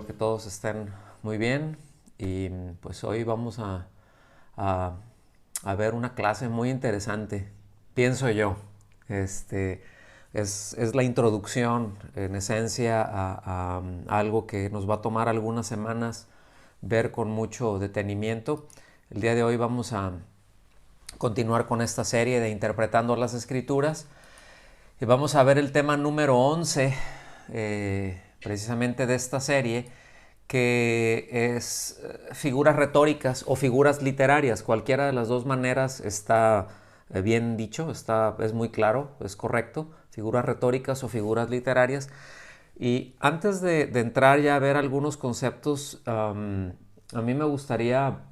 Espero que todos estén muy bien y pues hoy vamos a- a ver una clase muy interesante, pienso yo. Este, es la introducción en esencia a algo que nos va a tomar algunas semanas ver con mucho detenimiento. El día de hoy vamos a continuar con esta serie de Interpretando las Escrituras y vamos a ver el tema número 11 precisamente de esta serie, que es figuras retóricas o figuras literarias. Cualquiera de las dos maneras está bien dicho, es muy claro, es correcto. Figuras retóricas o figuras literarias. Y antes de entrar ya a ver algunos conceptos, a mí me gustaría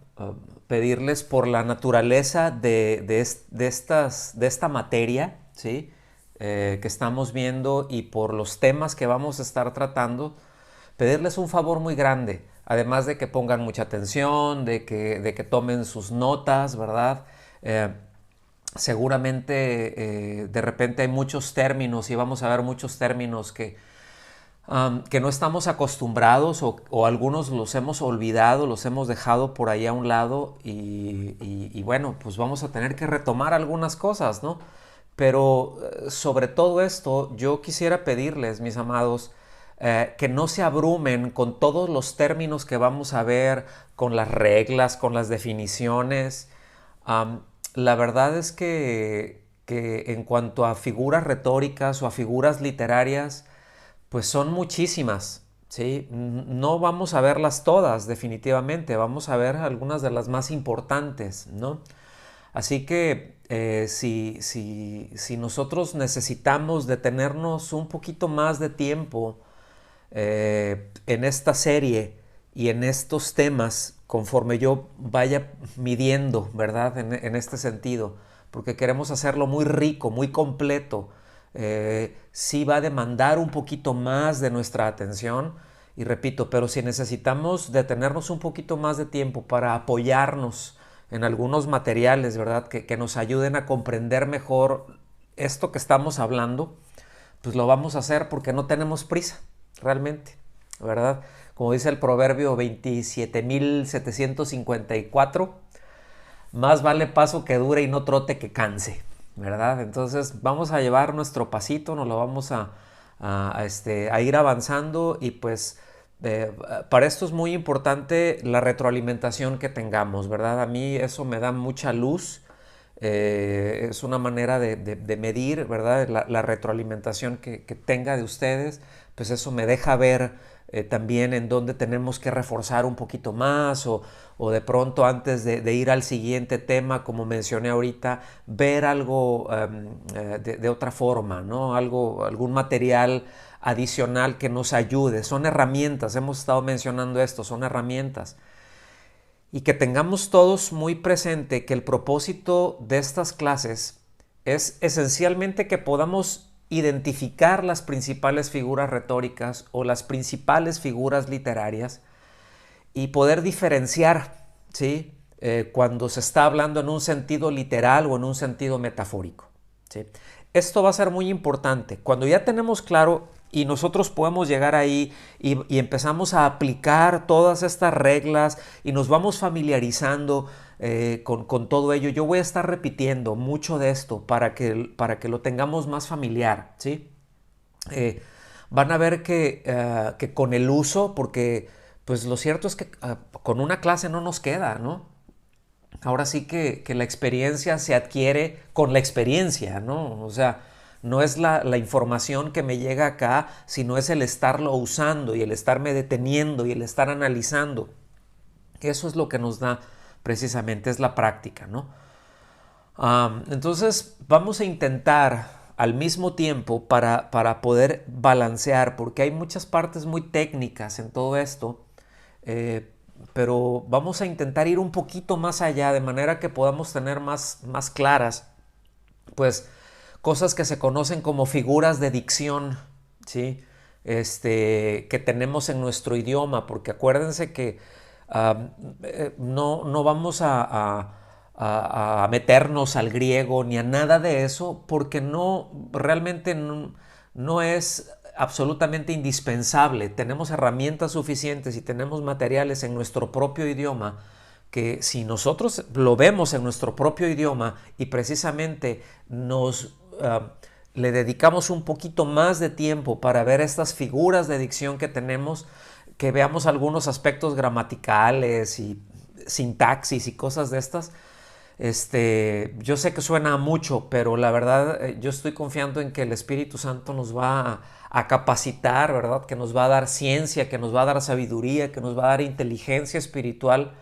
pedirles por la naturaleza de esta materia, ¿sí? Que estamos viendo, y por los temas que vamos a estar tratando, pedirles un favor muy grande, además de que pongan mucha atención, de que tomen sus notas, ¿verdad? Seguramente de repente hay muchos términos y vamos a ver muchos términos que no estamos acostumbrados, o algunos los hemos olvidado, los hemos dejado por ahí a un lado, y bueno, pues vamos a tener que retomar algunas cosas, ¿no? Pero sobre todo esto, yo quisiera pedirles, mis amados, que no se abrumen con todos los términos que vamos a ver, con las reglas, con las definiciones. Um, la verdad es que en cuanto a figuras retóricas o a figuras literarias, pues son muchísimas, ¿sí? No vamos a verlas todas, definitivamente, vamos a ver algunas de las más importantes, ¿no? Así que si nosotros necesitamos detenernos un poquito más de tiempo en esta serie y en estos temas, conforme yo vaya midiendo, ¿verdad? En este sentido, porque queremos hacerlo muy rico, muy completo. Sí va a demandar un poquito más de nuestra atención, y repito, pero si necesitamos detenernos un poquito más de tiempo para apoyarnos en algunos materiales, ¿verdad? Que nos ayuden a comprender mejor esto que estamos hablando, pues lo vamos a hacer, porque no tenemos prisa, realmente, ¿verdad? Como dice el proverbio 27.754, más vale paso que dure y no trote que canse, ¿verdad? Entonces vamos a llevar nuestro pasito, nos lo vamos a ir avanzando, y pues para esto es muy importante la retroalimentación que tengamos, ¿verdad? A mí eso me da mucha luz. Es una manera de medir, ¿verdad? La retroalimentación que tenga de ustedes, pues eso me deja ver también en dónde tenemos que reforzar un poquito más, o de pronto antes de ir al siguiente tema, como mencioné ahorita, ver algo de otra forma, ¿no? Algún material adicional que nos ayude. Son herramientas, hemos estado mencionando esto, son herramientas. Y que tengamos todos muy presente que el propósito de estas clases es esencialmente que podamos identificar las principales figuras retóricas o las principales figuras literarias, y poder diferenciar, ¿sí? Cuando se está hablando en un sentido literal o en un sentido metafórico, ¿sí? Esto va a ser muy importante. Cuando ya tenemos claro y nosotros podemos llegar ahí y empezamos a aplicar todas estas reglas y nos vamos familiarizando con todo ello, yo voy a estar repitiendo mucho de esto para que lo tengamos más familiar, ¿sí? Van a ver que con el uso, porque pues lo cierto es que con una clase no nos queda, ¿no? Ahora sí que la experiencia se adquiere con la experiencia, ¿no? O sea, no es la información que me llega acá, sino es el estarlo usando y el estarme deteniendo y el estar analizando. Eso es lo que nos da precisamente, es la práctica, ¿no? Entonces vamos a intentar al mismo tiempo para poder balancear, porque hay muchas partes muy técnicas en todo esto, eh, pero vamos a intentar ir un poquito más allá, de manera que podamos tener más claras, pues, cosas que se conocen como figuras de dicción, ¿sí? Que tenemos en nuestro idioma, porque acuérdense que no vamos a meternos al griego ni a nada de eso, porque realmente no es absolutamente indispensable. Tenemos herramientas suficientes y tenemos materiales en nuestro propio idioma que si nosotros lo vemos en nuestro propio idioma y precisamente le dedicamos un poquito más de tiempo para ver estas figuras de dicción que tenemos, que veamos algunos aspectos gramaticales y sintaxis y cosas de estas. Yo sé que suena mucho, pero la verdad yo estoy confiando en que el Espíritu Santo nos va a capacitar, ¿verdad? Que nos va a dar ciencia, que nos va a dar sabiduría, que nos va a dar inteligencia espiritual,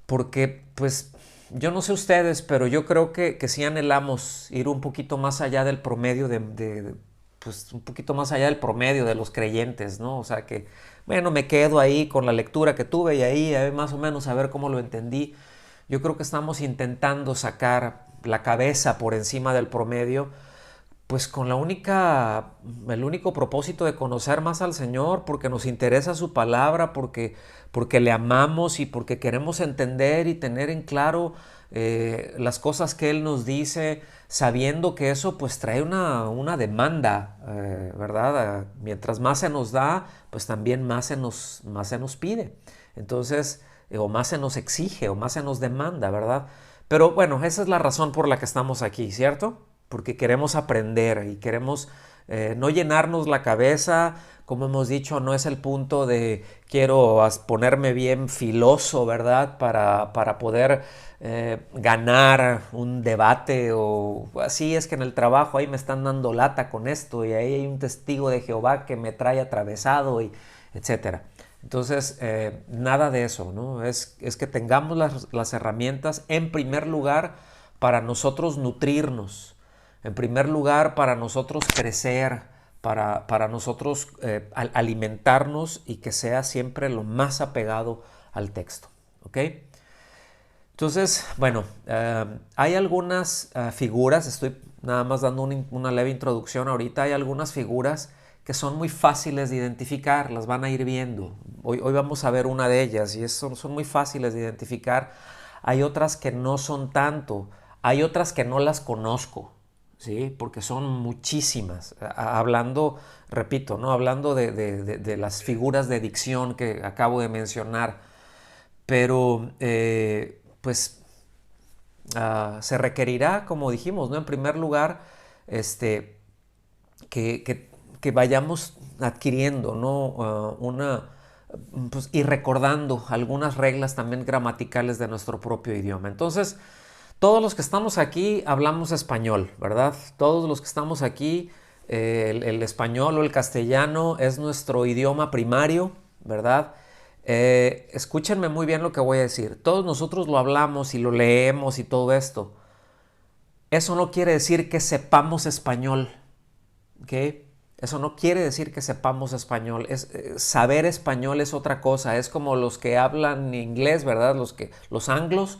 porque pues yo no sé ustedes, pero yo creo que sí anhelamos ir un poquito más allá del promedio pues un poquito más allá del promedio de los creyentes, ¿no? O sea que, bueno, me quedo ahí con la lectura que tuve y ahí más o menos a ver cómo lo entendí. Yo creo que estamos intentando sacar la cabeza por encima del promedio, pues con el único propósito de conocer más al Señor, porque nos interesa su palabra, porque le amamos y porque queremos entender y tener en claro las cosas que Él nos dice, sabiendo que eso pues trae una demanda, ¿verdad? Mientras más se nos da, pues también más se nos pide. Entonces, o más se nos exige, o más se nos demanda, ¿verdad? Pero bueno, esa es la razón por la que estamos aquí, ¿cierto? Porque queremos aprender y queremos no llenarnos la cabeza. Como hemos dicho, no es el punto de quiero ponerme bien filoso, ¿verdad? Para poder ganar un debate o así es que en el trabajo ahí me están dando lata con esto y ahí hay un testigo de Jehová que me trae atravesado y etcétera. Entonces, nada de eso, ¿no? Es que tengamos las herramientas en primer lugar para nosotros nutrirnos, en primer lugar para nosotros crecer, para nosotros alimentarnos y que sea siempre lo más apegado al texto, ¿ok? Entonces, bueno, hay algunas figuras, estoy nada más dando una leve introducción ahorita, hay algunas figuras que son muy fáciles de identificar, las van a ir viendo. Hoy vamos a ver una de ellas y son muy fáciles de identificar. Hay otras que no son tanto, hay otras que no las conozco, ¿sí? Porque son muchísimas. Hablando, repito, ¿no? Hablando de las figuras de dicción que acabo de mencionar, pero pues se requerirá, como dijimos, ¿no? En primer lugar, que vayamos adquiriendo, ¿no? Pues, y recordando algunas reglas también gramaticales de nuestro propio idioma. Entonces, todos los que estamos aquí hablamos español, ¿verdad? Todos los que estamos aquí, el español o el castellano es nuestro idioma primario, ¿verdad? Escúchenme muy bien lo que voy a decir. Todos nosotros lo hablamos y lo leemos y todo esto. Eso no quiere decir que sepamos español, ¿ok? Eso no quiere decir que sepamos español. Saber español es otra cosa. Es como los que hablan inglés, ¿verdad? Los anglos,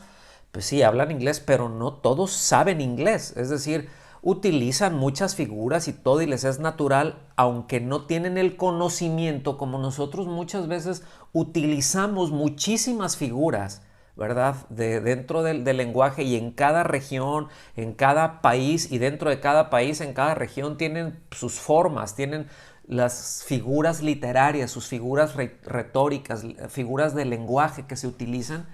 pues sí, hablan inglés, pero no todos saben inglés. Es decir, utilizan muchas figuras y todo y les es natural, aunque no tienen el conocimiento como nosotros muchas veces utilizamos muchísimas figuras, ¿verdad? Dentro del lenguaje y en cada región, en cada país y dentro de cada país, en cada región tienen sus formas, tienen las figuras literarias, sus figuras retóricas, figuras de lenguaje que se utilizan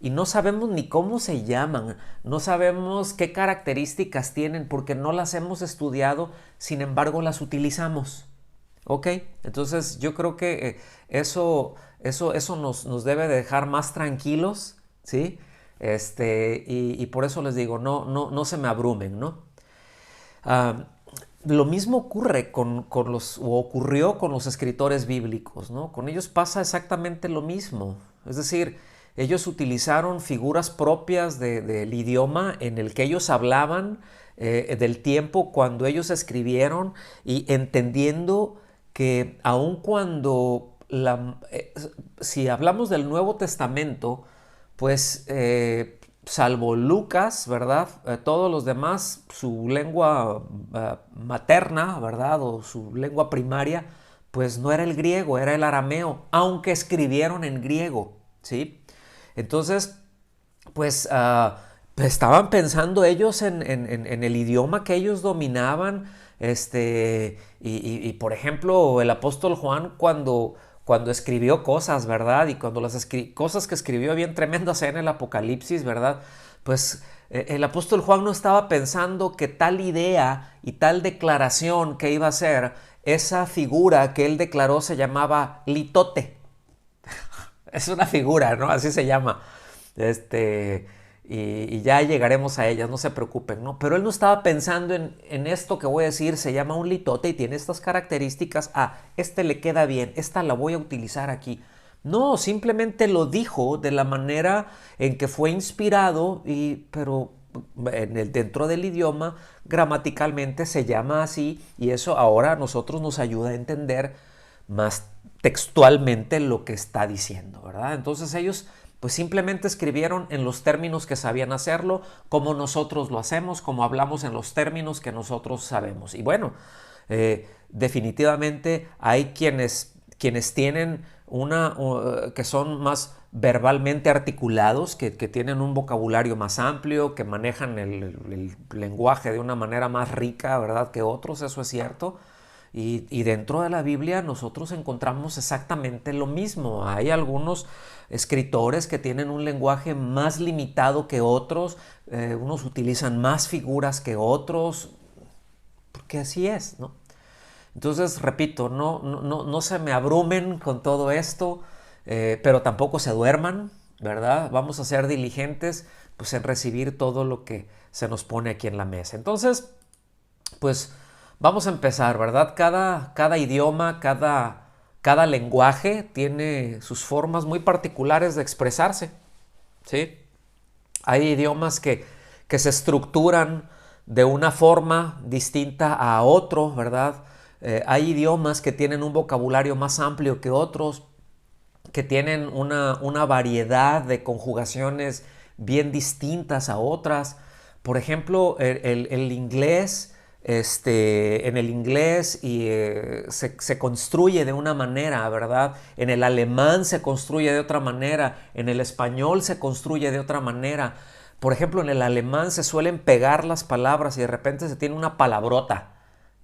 y no sabemos ni cómo se llaman, no sabemos qué características tienen porque no las hemos estudiado, sin embargo las utilizamos. ¿Ok? Entonces yo creo que eso nos debe de dejar más tranquilos, ¿sí? Y por eso les digo, no se me abrumen, ¿no? Lo mismo ocurre ocurrió con los escritores bíblicos, ¿no? Con ellos pasa exactamente lo mismo. Es decir, ellos utilizaron figuras propias del idioma en el que ellos hablaban, del tiempo cuando ellos escribieron y entendiendo que aun cuando si hablamos del Nuevo Testamento, pues salvo Lucas, ¿verdad? Todos los demás, su lengua materna, ¿verdad? O su lengua primaria, pues no era el griego, era el arameo, aunque escribieron en griego, ¿sí? Entonces, pues estaban pensando ellos en el idioma que ellos dominaban, Por ejemplo, el apóstol Juan cuando escribió cosas, ¿verdad? Y cuando las cosas que escribió bien tremendas en el Apocalipsis, ¿verdad? Pues el apóstol Juan no estaba pensando que tal idea y tal declaración que iba a hacer, esa figura que él declaró se llamaba litote. Es una figura, ¿no? Así se llama. Este, y ya llegaremos a ellas, no se preocupen, ¿no? Pero él no estaba pensando en esto que voy a decir, se llama un litote y tiene estas características. Ah, este le queda bien, esta la voy a utilizar aquí. No, simplemente lo dijo de la manera en que fue inspirado, pero dentro del idioma gramaticalmente se llama así y eso ahora a nosotros nos ayuda a entender más textualmente lo que está diciendo, ¿verdad? Entonces ellos pues simplemente escribieron en los términos que sabían hacerlo, como nosotros lo hacemos, como hablamos en los términos que nosotros sabemos. Y bueno, definitivamente hay quienes tienen que son más verbalmente articulados, que tienen un vocabulario más amplio, que manejan el lenguaje de una manera más rica, ¿verdad? Que otros, eso es cierto. Y dentro de la Biblia nosotros encontramos exactamente lo mismo. Hay algunos escritores que tienen un lenguaje más limitado que otros, unos utilizan más figuras que otros, porque así es, ¿no? Entonces, repito, no se me abrumen con todo esto, pero tampoco se duerman, ¿verdad? Vamos a ser diligentes pues, en recibir todo lo que se nos pone aquí en la mesa. Entonces, pues vamos a empezar, ¿verdad? Cada idioma, cada lenguaje tiene sus formas muy particulares de expresarse, ¿sí? Hay idiomas que se estructuran de una forma distinta a otro, ¿verdad? Hay idiomas que tienen un vocabulario más amplio que otros, que tienen una variedad de conjugaciones bien distintas a otras. Por ejemplo, el inglés, en el inglés se construye de una manera, ¿verdad? En el alemán se construye de otra manera, en el español se construye de otra manera. Por ejemplo, en el alemán se suelen pegar las palabras y de repente se tiene una palabrota.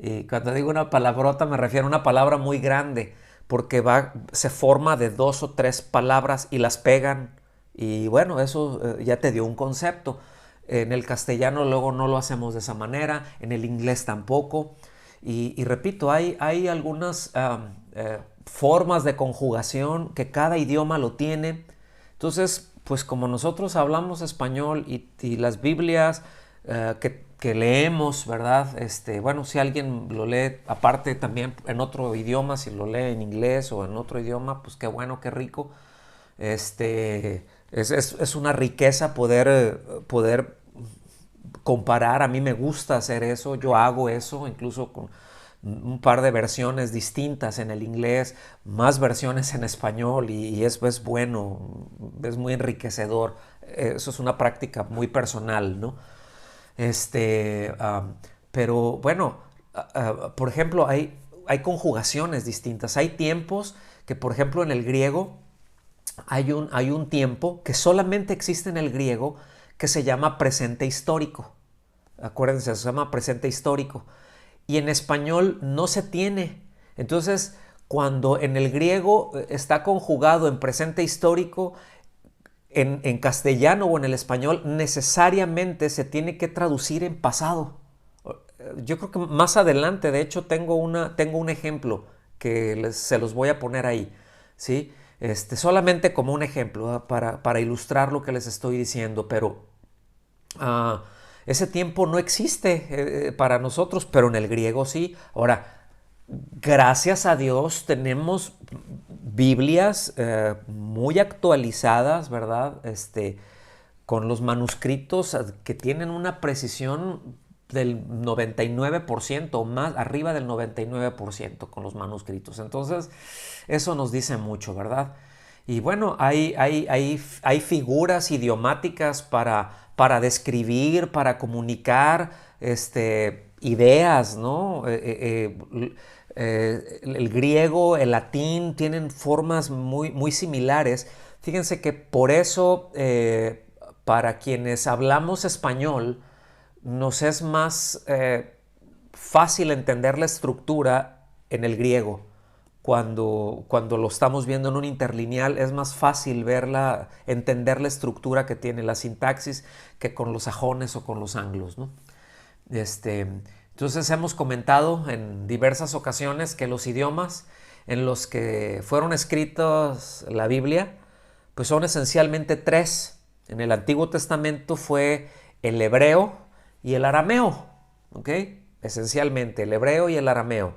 Y cuando digo una palabrota me refiero a una palabra muy grande, porque se forma de 2 o 3 palabras y las pegan. Y bueno, eso ya te dio un concepto. En el castellano luego no lo hacemos de esa manera, en el inglés tampoco. Y repito, hay algunas formas de conjugación que cada idioma lo tiene. Entonces, pues como nosotros hablamos español y las Biblias que leemos, ¿verdad? Bueno, si alguien lo lee aparte también en otro idioma, si lo lee en inglés o en otro idioma, pues qué bueno, qué rico. Es una riqueza poder comparar. A mí me gusta hacer eso, yo hago eso, incluso con un par de versiones distintas en el inglés, más versiones en español y eso es bueno, es muy enriquecedor. Eso es una práctica muy personal, ¿no? Este, pero bueno, por ejemplo, hay conjugaciones distintas. Hay tiempos que, por ejemplo, en el griego hay un tiempo que solamente existe en el griego que se llama presente histórico. Acuérdense, se llama presente histórico. Y en español no se tiene. Entonces, cuando en el griego está conjugado en presente histórico, en castellano o en el español necesariamente se tiene que traducir en pasado. Yo creo que más adelante, de hecho, tengo un ejemplo que se los voy a poner ahí, ¿sí? Solamente como un ejemplo, para ilustrar lo que les estoy diciendo, pero ese tiempo no existe para nosotros, pero en el griego sí. Ahora, gracias a Dios tenemos Biblias muy actualizadas, ¿verdad? Con los manuscritos que tienen una precisión del 99% o más, arriba del 99% con los manuscritos. Entonces, eso nos dice mucho, ¿verdad? Y bueno, hay figuras idiomáticas para describir, para comunicar ideas, ¿no? El griego, el latín tienen formas muy similares. Fíjense que por eso, para quienes hablamos español, nos es más fácil entender la estructura en el griego. Cuando lo estamos viendo en un interlineal es más fácil verla, entender la estructura que tiene la sintaxis que con los sajones o con los anglos, ¿no? Entonces hemos comentado en diversas ocasiones que los idiomas en los que fueron escritos la Biblia pues son esencialmente tres. En el Antiguo Testamento fue el hebreo y el arameo, ¿ok? Esencialmente el hebreo y el arameo.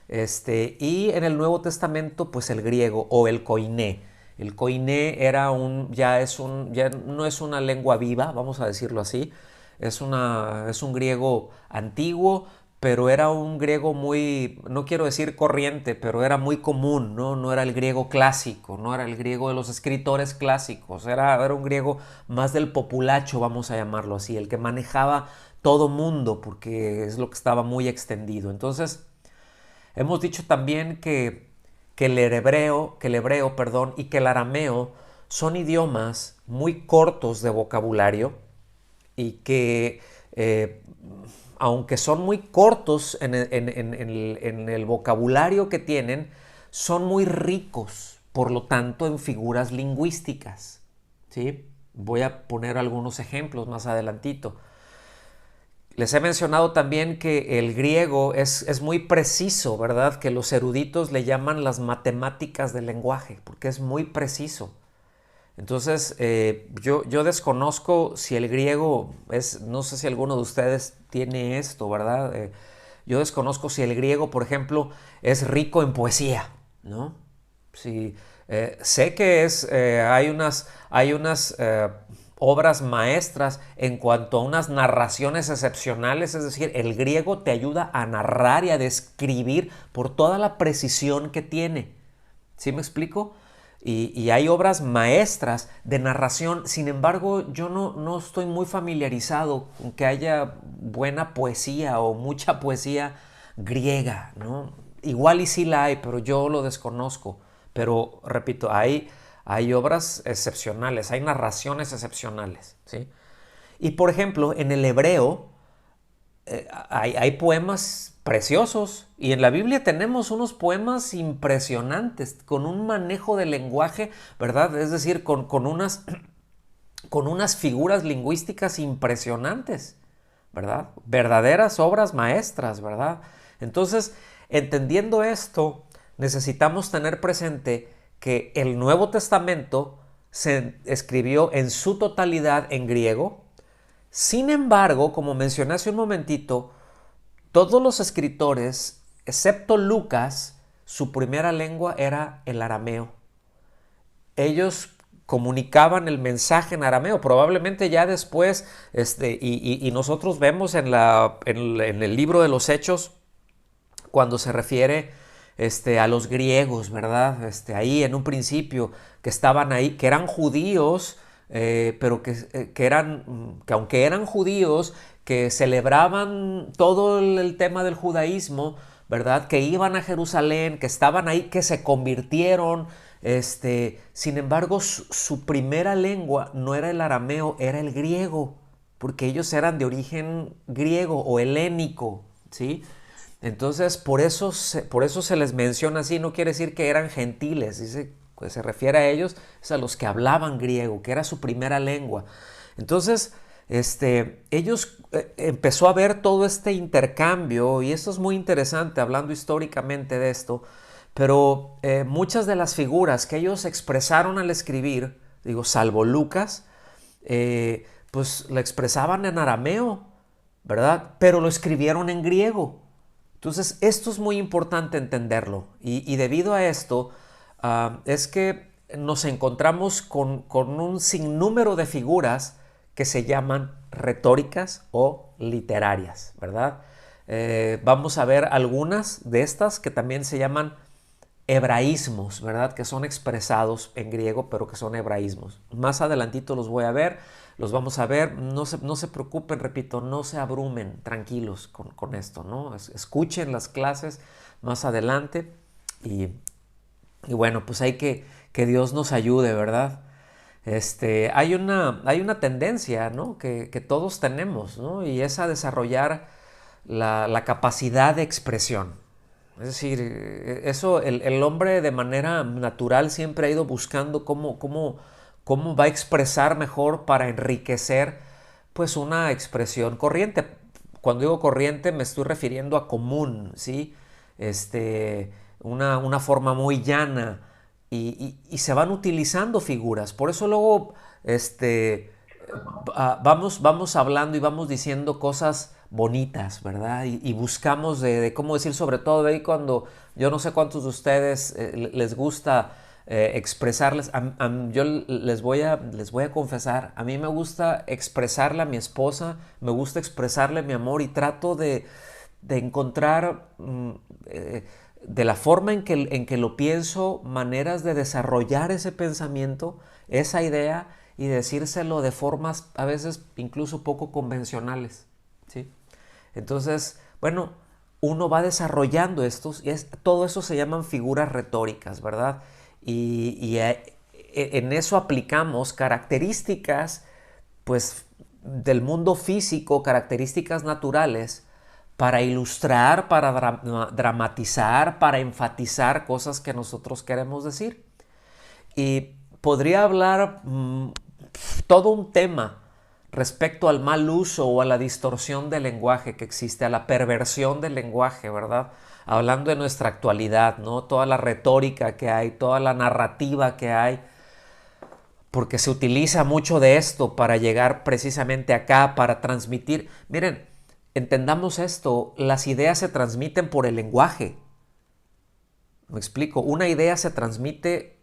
Y en el Nuevo Testamento pues el griego o el koiné. El koiné ya no es una lengua viva, vamos a decirlo así. Es un griego antiguo, pero era un griego muy, no quiero decir corriente, pero era muy común, ¿no? No era el griego clásico, no era el griego de los escritores clásicos, era un griego más del populacho, vamos a llamarlo así, el que manejaba todo mundo, porque es lo que estaba muy extendido. Entonces, hemos dicho también que el hebreo, perdón, y que el arameo son idiomas muy cortos de vocabulario y que aunque son muy cortos en el vocabulario que tienen, son muy ricos, por lo tanto, en figuras lingüísticas, ¿sí? Voy a poner algunos ejemplos más adelantito. Les he mencionado también que el griego es muy preciso, ¿verdad? Que los eruditos le llaman las matemáticas del lenguaje, porque es muy preciso. Entonces, yo desconozco si el griego no sé si alguno de ustedes tiene esto, ¿verdad? Yo desconozco si el griego, por ejemplo, es rico en poesía, ¿no? Sí, sé que hay unas obras maestras en cuanto a unas narraciones excepcionales, es decir, el griego te ayuda a narrar y a describir por toda la precisión que tiene. ¿Sí me explico? Y hay obras maestras de narración. Sin embargo, yo no estoy muy familiarizado con que haya buena poesía o mucha poesía griega, ¿no? Igual y sí la hay, pero yo lo desconozco. Pero, repito, hay obras excepcionales, hay narraciones excepcionales, ¿sí? Y, por ejemplo, en el hebreo, hay poemas preciosos y en la Biblia tenemos unos poemas impresionantes con un manejo del lenguaje, ¿verdad? Es decir, con unas figuras lingüísticas impresionantes, ¿verdad? Verdaderas obras maestras, ¿verdad? Entonces, entendiendo esto, necesitamos tener presente que el Nuevo Testamento se escribió en su totalidad en griego. Sin embargo, como mencioné hace un momentito, todos los escritores, excepto Lucas, su primera lengua era el arameo. Ellos comunicaban el mensaje en arameo, probablemente ya después, y nosotros vemos en el libro de los Hechos, cuando se refiere a los griegos, ¿verdad? Ahí en un principio, que estaban ahí, que eran judíos, pero que aunque eran judíos, que celebraban todo el tema del judaísmo, ¿verdad? Que iban a Jerusalén, que estaban ahí, que se convirtieron. Sin embargo, su primera lengua no era el arameo, era el griego, porque ellos eran de origen griego o helénico, ¿sí? Entonces, por eso se les menciona así, no quiere decir que eran gentiles, dice, pues se refiere a ellos, es a los que hablaban griego, que era su primera lengua. Entonces, ellos empezó a ver todo este intercambio, y esto es muy interesante, hablando históricamente de esto, pero muchas de las figuras que ellos expresaron al escribir, digo, salvo Lucas, pues la expresaban en arameo, ¿verdad? Pero lo escribieron en griego. Entonces, esto es muy importante entenderlo. Y debido a esto, es que nos encontramos con un sinnúmero de figuras que se llaman retóricas o literarias, ¿verdad? Vamos a ver algunas de estas que también se llaman hebraísmos, ¿verdad? Que son expresados en griego, pero que son hebraísmos. Más adelantito los voy a ver, los vamos a ver. No se preocupen, repito, no se abrumen, tranquilos con esto, ¿no? Escuchen las clases más adelante y bueno, pues hay que Dios nos ayude, ¿verdad? Hay una tendencia, ¿no? que todos tenemos, ¿no? Y es a desarrollar la capacidad de expresión. Es decir, eso el hombre de manera natural siempre ha ido buscando cómo va a expresar mejor para enriquecer pues una expresión corriente. Cuando digo corriente me estoy refiriendo a común, ¿sí? Una forma muy llana y se van utilizando figuras. Por eso luego vamos hablando y vamos diciendo cosas bonitas, ¿verdad? Y buscamos de cómo decir, sobre todo de ahí cuando yo no sé cuántos de ustedes les gusta expresarles. Yo les voy a confesar, a mí me gusta expresarle a mi esposa, me gusta expresarle mi amor y trato de encontrar de la forma en que lo pienso, maneras de desarrollar ese pensamiento, esa idea y decírselo de formas a veces incluso poco convencionales, ¿sí? Entonces, bueno, uno va desarrollando estos, y todo eso se llaman figuras retóricas, ¿verdad? En eso aplicamos características, pues, del mundo físico, características naturales, para ilustrar, para dramatizar, para enfatizar cosas que nosotros queremos decir. Y podría hablar todo un tema respecto al mal uso o a la distorsión del lenguaje que existe, a la perversión del lenguaje, ¿verdad? Hablando de nuestra actualidad, ¿no? Toda la retórica que hay, toda la narrativa que hay, porque se utiliza mucho de esto para llegar precisamente acá, para transmitir. Miren, entendamos esto, las ideas se transmiten por el lenguaje. Me explico, una idea se transmite,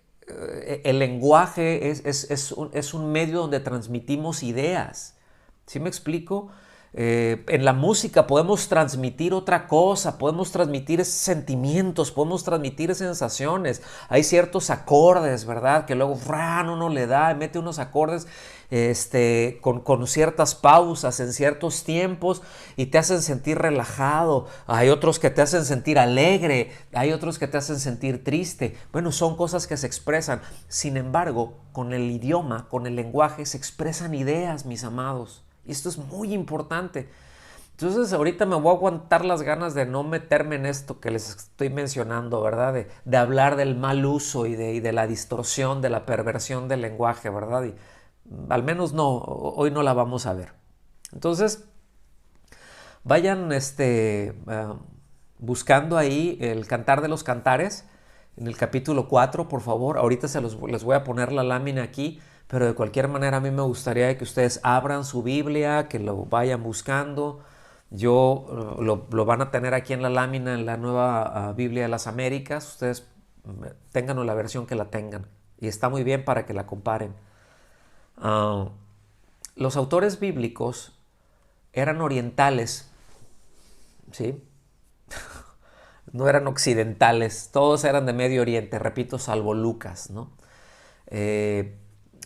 el lenguaje es un medio donde transmitimos ideas. ¿Sí me explico? En la música podemos transmitir otra cosa, podemos transmitir sentimientos, podemos transmitir sensaciones. Hay ciertos acordes, ¿verdad? Que luego uno le da, mete unos acordes con ciertas pausas en ciertos tiempos y te hacen sentir relajado. Hay otros que te hacen sentir alegre, hay otros que te hacen sentir triste. Bueno, son cosas que se expresan. Sin embargo, con el idioma, con el lenguaje, se expresan ideas, mis amados. Y esto es muy importante. Entonces ahorita me voy a aguantar las ganas de no meterme en esto que les estoy mencionando, ¿verdad? De hablar del mal uso y de la distorsión, de la perversión del lenguaje, ¿verdad? Y al menos no, hoy no la vamos a ver. Entonces, vayan buscando ahí el Cantar de los Cantares, en el capítulo 4, por favor. Ahorita les voy a poner la lámina aquí. Pero de cualquier manera a mí me gustaría que ustedes abran su Biblia, que lo vayan buscando. Lo van a tener aquí en la lámina, en la nueva Biblia de las Américas. Ustedes tengan la versión que la tengan. Y está muy bien para que la comparen. Los autores bíblicos eran orientales, ¿sí? No eran occidentales. Todos eran de Medio Oriente, repito, salvo Lucas, ¿no?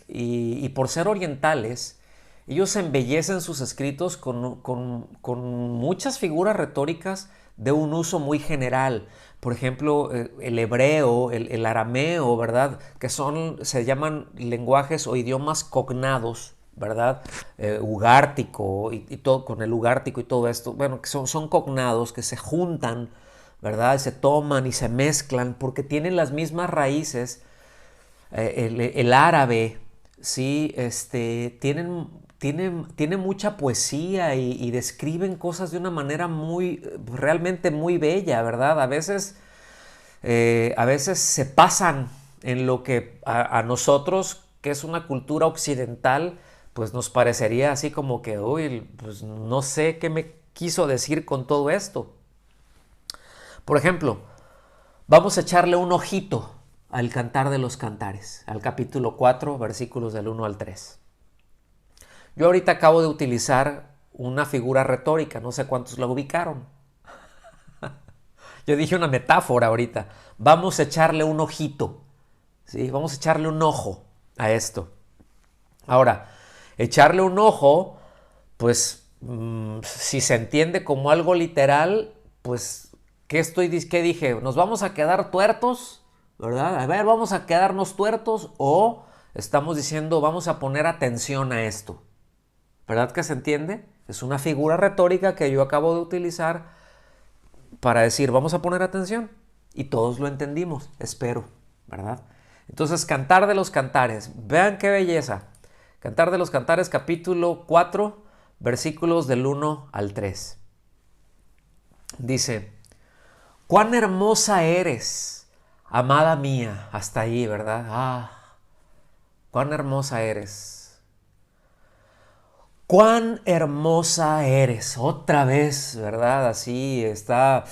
Y por ser orientales, ellos embellecen sus escritos con muchas figuras retóricas de un uso muy general. Por ejemplo, el hebreo, el arameo, ¿verdad? Que se llaman lenguajes o idiomas cognados, ¿verdad? Ugártico y todo, con el ugártico y todo esto. Bueno, que son cognados que se juntan, ¿verdad? Se toman y se mezclan porque tienen las mismas raíces. El árabe, sí, tiene mucha poesía y describen cosas de una manera realmente muy bella, ¿verdad? A veces se pasan en lo que a nosotros, que es una cultura occidental, pues nos parecería así como que, uy, pues no sé qué me quiso decir con todo esto. Por ejemplo, vamos a echarle un ojito al Cantar de los Cantares, al capítulo 4, versículos del 1 al 3. Yo ahorita acabo de utilizar una figura retórica, no sé cuántos la ubicaron. Yo dije una metáfora ahorita. Vamos a echarle un ojito, ¿sí? Vamos a echarle un ojo a esto. Ahora, echarle un ojo, pues, si se entiende como algo literal, pues, ¿qué dije? ¿Nos vamos a quedar tuertos? ¿Verdad? A ver, ¿vamos a quedarnos tuertos o estamos diciendo vamos a poner atención a esto? ¿Verdad que se entiende? Es una figura retórica que yo acabo de utilizar para decir, vamos a poner atención. Y todos lo entendimos, espero, ¿verdad? Entonces, Cantar de los Cantares. Vean qué belleza. Cantar de los Cantares, capítulo 4, versículos del 1 al 3. Dice, cuán hermosa eres, amada mía. Hasta ahí, ¿verdad? Cuán hermosa eres. Cuán hermosa eres. Otra vez, ¿verdad? Así está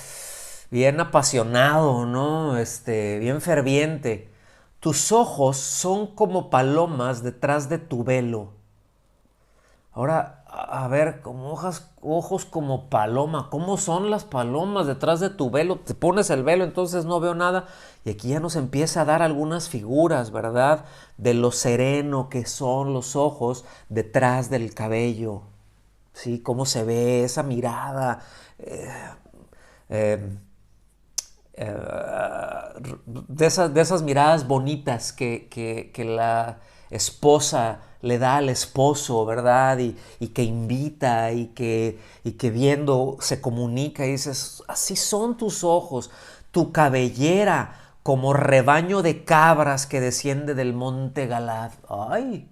bien apasionado, ¿no? Bien ferviente. Tus ojos son como palomas detrás de tu velo. Ahora, a ver, como ojos como paloma. ¿Cómo son las palomas detrás de tu velo? Te pones el velo, entonces no veo nada. Y aquí ya nos empieza a dar algunas figuras, ¿verdad? De lo sereno que son los ojos detrás del cabello. ¿Sí? ¿Cómo se ve esa mirada? De esas miradas bonitas que la esposa le da al esposo, ¿verdad? Y que invita y que viendo se comunica y dices, así son tus ojos, tu cabellera como rebaño de cabras que desciende del monte Galad. ¡Ay!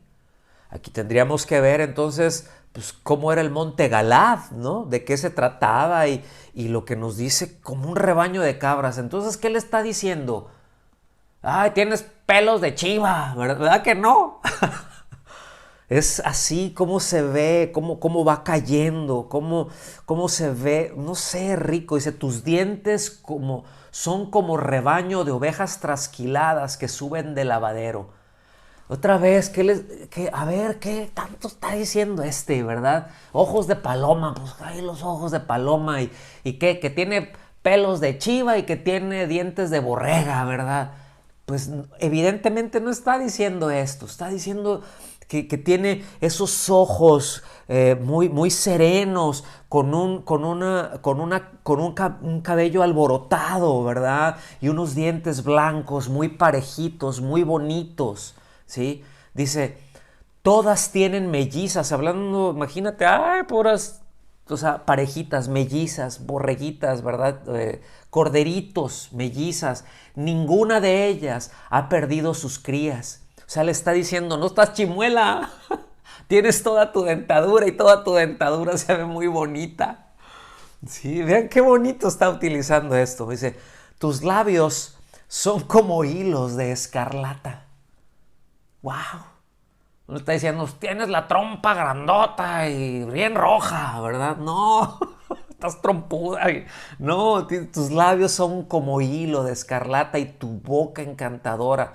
Aquí tendríamos que ver entonces pues, cómo era el monte Galad, ¿no? De qué se trataba y lo que nos dice como un rebaño de cabras. Entonces, ¿qué le está diciendo? ¡Ay, tienes pelos de chiva! ¿Verdad que no? Es así como se ve, cómo va cayendo, cómo se ve, no sé, rico. Dice, tus dientes son como rebaño de ovejas trasquiladas que suben del lavadero. Otra vez, a ver, ¿qué tanto está diciendo verdad? Ojos de paloma, pues hay los ojos de paloma y que tiene pelos de chiva y que tiene dientes de borrega, ¿verdad? Pues evidentemente no está diciendo esto, está diciendo que tiene esos ojos muy serenos, un cabello alborotado, ¿verdad? Y unos dientes blancos muy parejitos, muy bonitos. ¿Sí? Dice, todas tienen mellizas, hablando, imagínate, puras, o sea, parejitas, mellizas, borreguitas, ¿verdad? Corderitos, mellizas, ninguna de ellas ha perdido sus crías. O sea, le está diciendo, no estás chimuela, tienes toda tu dentadura y toda tu dentadura se ve muy bonita. Sí, vean qué bonito está utilizando esto. Dice, tus labios son como hilos de escarlata. ¡Wow! No está diciendo, tienes la trompa grandota y bien roja, ¿verdad? No, estás trompuda. No, tus labios son como hilo de escarlata y tu boca encantadora.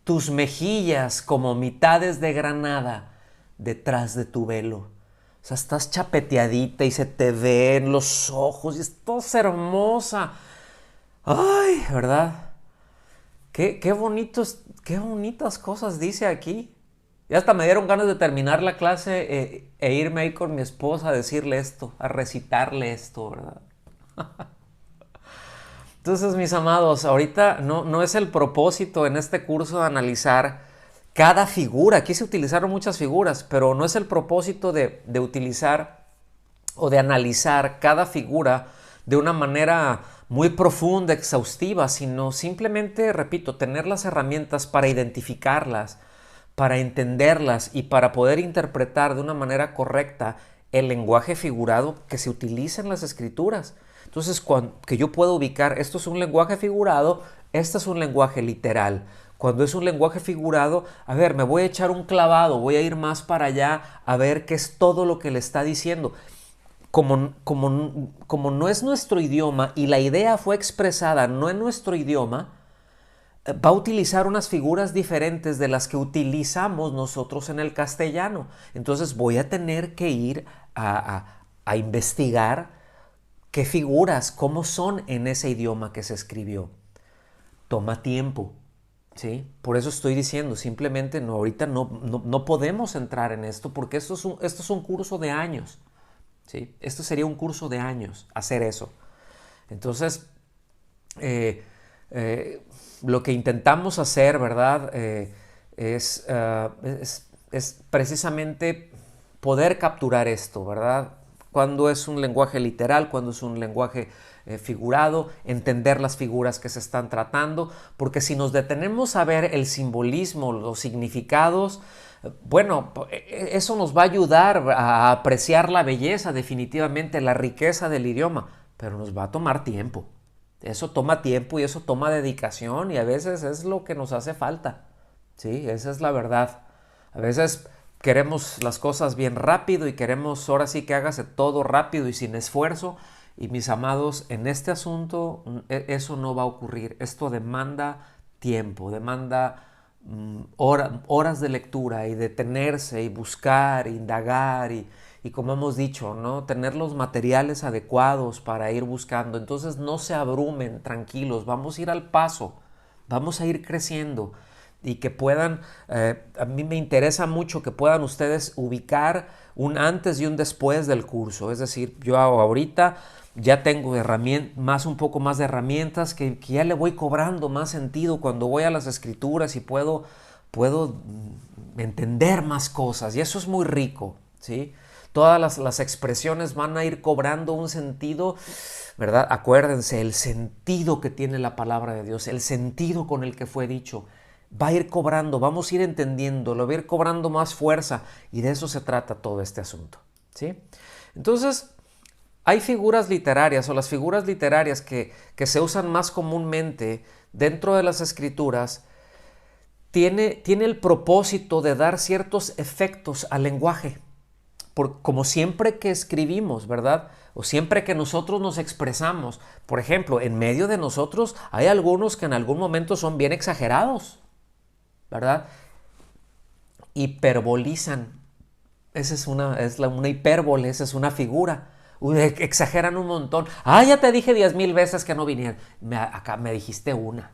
Tus mejillas como mitades de granada detrás de tu velo. O sea, estás chapeteadita y se te ven los ojos y estás hermosa. Ay, ¿verdad? Qué bonitas cosas dice aquí. Y hasta me dieron ganas de terminar la clase e irme ahí con mi esposa a decirle esto, a recitarle esto, ¿verdad? Entonces, mis amados, ahorita no es el propósito en este curso de analizar cada figura. Aquí se utilizaron muchas figuras, pero no es el propósito de utilizar o de analizar cada figura de una manera muy profunda, exhaustiva, sino simplemente, repito, tener las herramientas para identificarlas, para entenderlas y para poder interpretar de una manera correcta el lenguaje figurado que se utiliza en las escrituras. Entonces, que yo puedo ubicar, esto es un lenguaje figurado, este es un lenguaje literal. Cuando es un lenguaje figurado, a ver, me voy a echar un clavado, voy a ir más para allá a ver qué es todo lo que le está diciendo. Como no es nuestro idioma y la idea fue expresada no en nuestro idioma, va a utilizar unas figuras diferentes de las que utilizamos nosotros en el castellano. Entonces voy a tener que ir a investigar qué figuras, cómo son en ese idioma que se escribió. Toma tiempo, ¿sí? Por eso estoy diciendo, simplemente ahorita no podemos entrar en esto porque esto es un curso de años. ¿Sí? Esto sería un curso de años, hacer eso. Entonces, lo que intentamos hacer, ¿verdad? Es precisamente poder capturar esto, ¿verdad? cuándo es un lenguaje literal, cuándo es un lenguaje figurado, entender las figuras que se están tratando, porque si nos detenemos a ver el simbolismo, los significados, bueno, eso nos va a ayudar a apreciar la belleza, definitivamente, la riqueza del idioma, pero nos va a tomar tiempo. Eso toma tiempo y eso toma dedicación y a veces es lo que nos hace falta. Sí, esa es la verdad. A veces queremos las cosas bien rápido y queremos ahora sí que hágase todo rápido y sin esfuerzo. Y mis amados, en este asunto eso no va a ocurrir. Esto demanda tiempo, demanda horas de lectura y detenerse y buscar, indagar y como hemos dicho, ¿no? Tener los materiales adecuados para ir buscando. Entonces no se abrumen, tranquilos, vamos a ir al paso, vamos a ir creciendo y que puedan, a mí me interesa mucho que puedan ustedes ubicar un antes y un después del curso. Es decir, yo ahorita ya tengo un poco más de herramientas que ya le voy cobrando más sentido cuando voy a las escrituras y puedo entender más cosas y eso es muy rico, ¿sí? Todas las expresiones van a ir cobrando un sentido, ¿verdad? Acuérdense, el sentido que tiene la palabra de Dios, el sentido con el que fue dicho, va a ir cobrando, vamos a ir entendiendo, lo va a ir cobrando más fuerza y de eso se trata todo este asunto, ¿sí? Entonces, hay figuras literarias o las figuras literarias que se usan más comúnmente dentro de las escrituras, tiene el propósito de dar ciertos efectos al lenguaje. Como siempre que escribimos, ¿verdad? O siempre que nosotros nos expresamos. Por ejemplo, en medio de nosotros hay algunos que en algún momento son bien exagerados, ¿verdad? Hiperbolizan. Esa es una hipérbole, esa es una figura. Exageran un montón. Ya te dije 10,000 veces que no vinieran. Acá me dijiste una.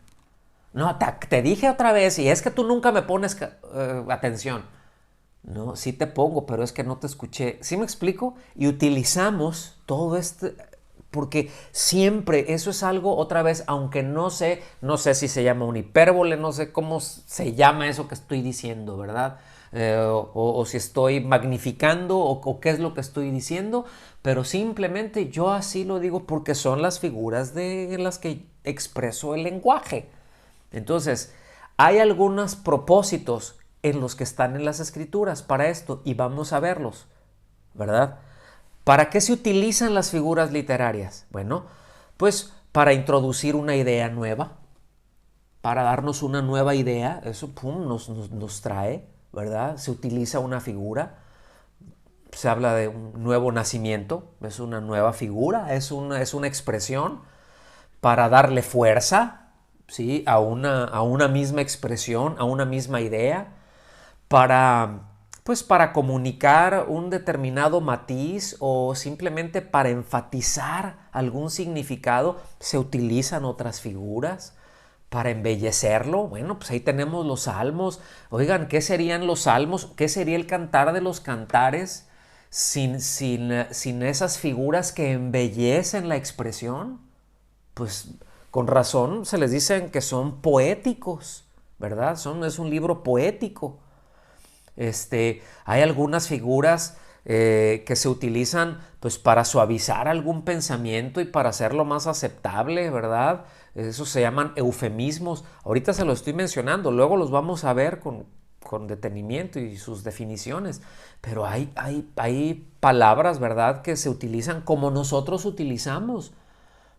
No, te dije otra vez y es que tú nunca me pones atención. No, sí te pongo, pero es que no te escuché. ¿Sí me explico? Y utilizamos todo porque siempre eso es algo, otra vez, aunque no sé si se llama un hipérbole, no sé cómo se llama eso que estoy diciendo, ¿verdad? O si estoy magnificando o qué es lo que estoy diciendo, pero simplemente yo así lo digo porque son las figuras en las que expreso el lenguaje. Entonces, hay algunos propósitos en los que están en las escrituras para esto y vamos a verlos, ¿verdad? ¿Para qué se utilizan las figuras literarias? Bueno, pues para introducir una idea nueva, para darnos una nueva idea, eso nos trae, ¿verdad? Se utiliza una figura, se habla de un nuevo nacimiento, es una nueva figura, es una expresión para darle fuerza, ¿sí? a una misma expresión, a una misma idea, para comunicar un determinado matiz o simplemente para enfatizar algún significado, se utilizan otras figuras para embellecerlo. Bueno, pues ahí tenemos los salmos. Oigan, ¿qué serían los salmos? ¿Qué sería el cantar de los cantares sin esas figuras que embellecen la expresión? Pues con razón se les dicen que son poéticos, ¿verdad? Es un libro poético. Hay algunas figuras que se utilizan pues para suavizar algún pensamiento y para hacerlo más aceptable, ¿verdad? Eso se llaman eufemismos. Ahorita se los estoy mencionando, luego los vamos a ver con detenimiento y sus definiciones. Pero hay palabras, ¿verdad?, que se utilizan como nosotros utilizamos,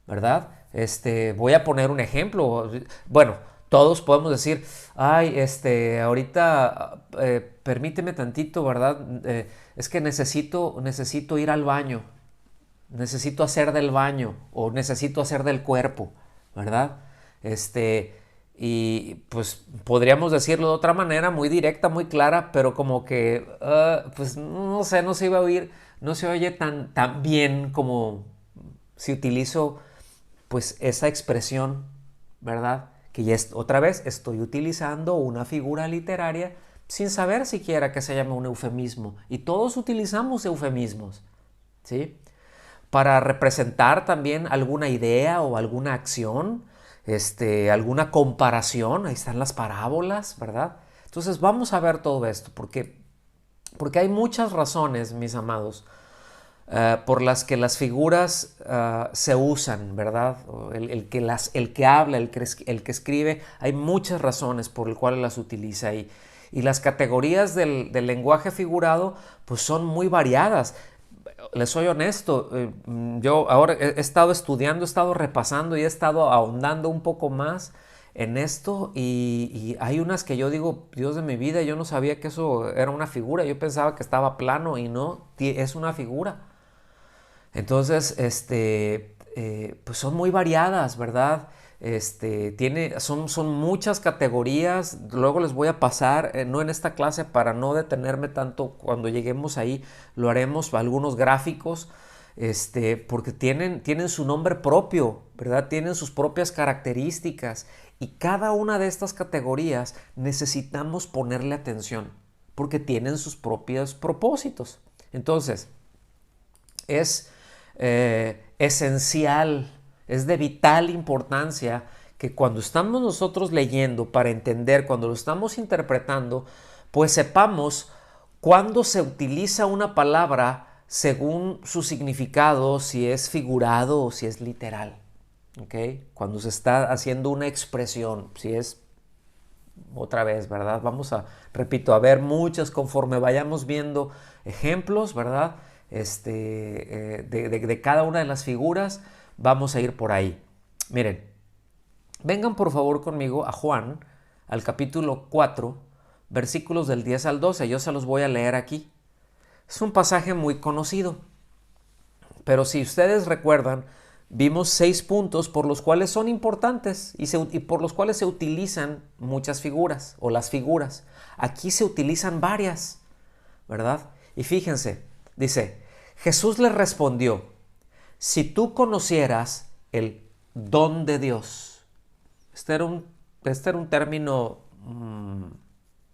¿verdad? Voy a poner un ejemplo. Bueno, todos podemos decir, ahorita permíteme tantito, ¿verdad? Es que necesito ir al baño, necesito hacer del baño o necesito hacer del cuerpo, ¿verdad? Y pues podríamos decirlo de otra manera, muy directa, muy clara, pero como que, pues no sé, no se iba a oír, no se oye tan bien como si utilizo pues esa expresión, ¿verdad? Que ya otra vez estoy utilizando una figura literaria sin saber siquiera que se llama un eufemismo. Y todos utilizamos eufemismos, ¿sí? Para representar también alguna idea o alguna acción, alguna comparación. Ahí están las parábolas, ¿verdad? Entonces vamos a ver todo esto porque hay muchas razones, mis amados, por las que las figuras se usan, ¿verdad? El que habla, el que escribe, hay muchas razones por las cuales las utiliza y las categorías del lenguaje figurado pues son muy variadas. Les soy honesto, yo ahora he estado estudiando, he estado repasando y he estado ahondando un poco más en esto y hay unas que yo digo, Dios de mi vida, yo no sabía que eso era una figura, yo pensaba que estaba plano y no, es una figura. Entonces, pues son muy variadas, ¿verdad? Son muchas categorías, luego les voy a pasar, no en esta clase para no detenerme tanto, cuando lleguemos ahí lo haremos, algunos gráficos, porque tienen su nombre propio, ¿verdad? Tienen sus propias características y cada una de estas categorías necesitamos ponerle atención porque tienen sus propios propósitos. Entonces, es esencial, es de vital importancia que cuando estamos nosotros leyendo para entender, cuando lo estamos interpretando, pues sepamos cuándo se utiliza una palabra según su significado, si es figurado o si es literal. ¿Okay? Cuando se está haciendo una expresión, si es otra vez, ¿verdad? Repito, a ver muchas conforme vayamos viendo ejemplos, ¿verdad? De cada una de las figuras, vamos a ir por ahí. Miren, vengan por favor conmigo a Juan, al capítulo 4, versículos del 10 al 12. Yo se los voy a leer aquí. Es un pasaje muy conocido, pero si ustedes recuerdan, vimos 6 puntos por los cuales son importantes y por los cuales se utilizan muchas figuras o las figuras. Aquí se utilizan varias, ¿verdad? Y fíjense, dice, Jesús les respondió, si tú conocieras el don de Dios. Este era un término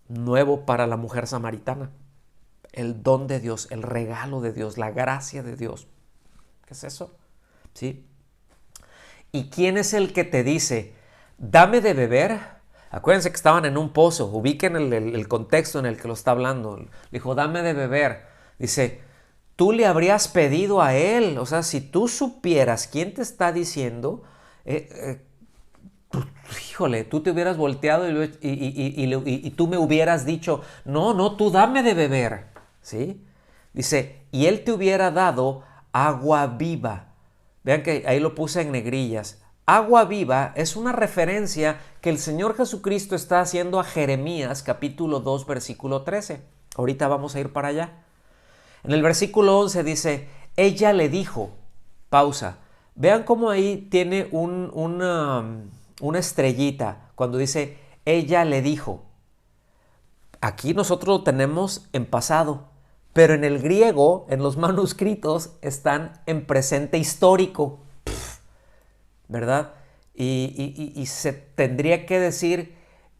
nuevo para la mujer samaritana. El don de Dios, el regalo de Dios, la gracia de Dios. ¿Qué es eso? ¿Sí? ¿Y quién es el que te dice, dame de beber? Acuérdense que estaban en un pozo, ubiquen el contexto en el que lo está hablando. Dijo, dame de beber. Dice, tú le habrías pedido a él. O sea, si tú supieras quién te está diciendo, híjole, tú te hubieras volteado y tú me hubieras dicho, no, tú dame de beber. ¿Sí? Dice, y él te hubiera dado agua viva. Vean que ahí lo puse en negrillas. Agua viva es una referencia que el Señor Jesucristo está haciendo a Jeremías capítulo 2 versículo 13. Ahorita vamos a ir para allá. En el versículo 11 dice, ella le dijo, pausa. Vean cómo ahí tiene una estrellita cuando dice, ella le dijo. Aquí nosotros lo tenemos en pasado. Pero en el griego, en los manuscritos, están en presente histórico, ¿verdad? Y se tendría que decir,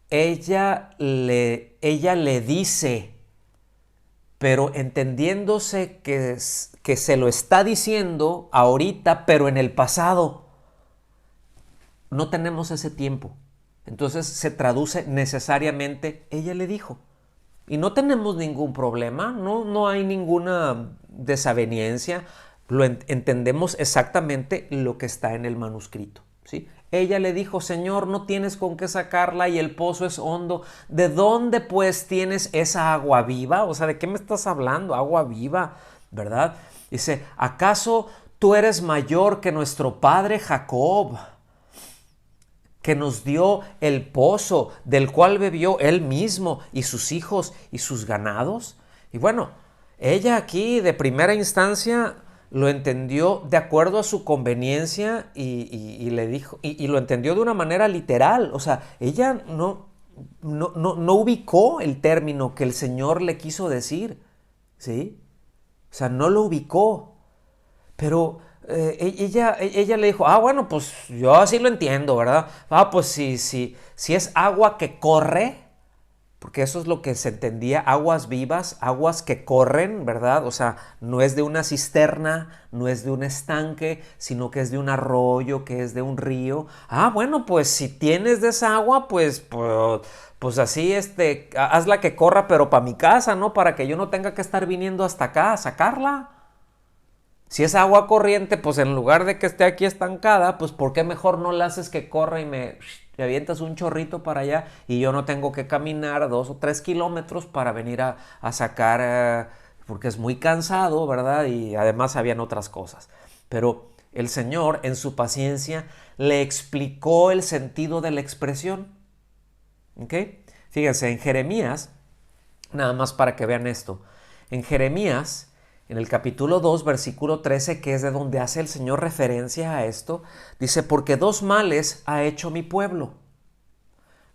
ella le dice, pero entendiéndose que se lo está diciendo ahorita, pero en el pasado. No tenemos ese tiempo. Entonces se traduce necesariamente, ella le dijo. Y no tenemos ningún problema, no hay ninguna desaveniencia, entendemos exactamente lo que está en el manuscrito, ¿sí? Ella le dijo, Señor, no tienes con qué sacarla y el pozo es hondo. ¿De dónde pues tienes esa agua viva? O sea, ¿de qué me estás hablando? Agua viva, ¿verdad? Dice, ¿acaso tú eres mayor que nuestro padre Jacob, que nos dio el pozo del cual bebió él mismo y sus hijos y sus ganados? Y bueno, ella aquí de primera instancia lo entendió de acuerdo a su conveniencia y le dijo, y lo entendió de una manera literal. O sea, ella no ubicó el término que el Señor le quiso decir, ¿sí? O sea, no lo ubicó, pero ella le dijo, bueno, pues yo así lo entiendo, ¿verdad? Pues si es agua que corre, porque eso es lo que se entendía, aguas vivas, aguas que corren, ¿verdad? O sea, no es de una cisterna, no es de un estanque, sino que es de un arroyo, que es de un río. Bueno, pues si tienes de esa agua, pues así, hazla que corra, pero para mi casa, ¿no? Para que yo no tenga que estar viniendo hasta acá a sacarla. Si es agua corriente, pues en lugar de que esté aquí estancada, pues ¿por qué mejor no la haces que corra y me avientas un chorrito para allá y yo no tengo que caminar 2 o 3 kilómetros para venir a sacar, porque es muy cansado, ¿verdad? Y además habían otras cosas. Pero el Señor, en su paciencia, le explicó el sentido de la expresión. ¿Ok? Fíjense, en Jeremías, nada más para que vean esto, en Jeremías, en el capítulo 2, versículo 13, que es de donde hace el Señor referencia a esto, dice, porque 2 males ha hecho mi pueblo.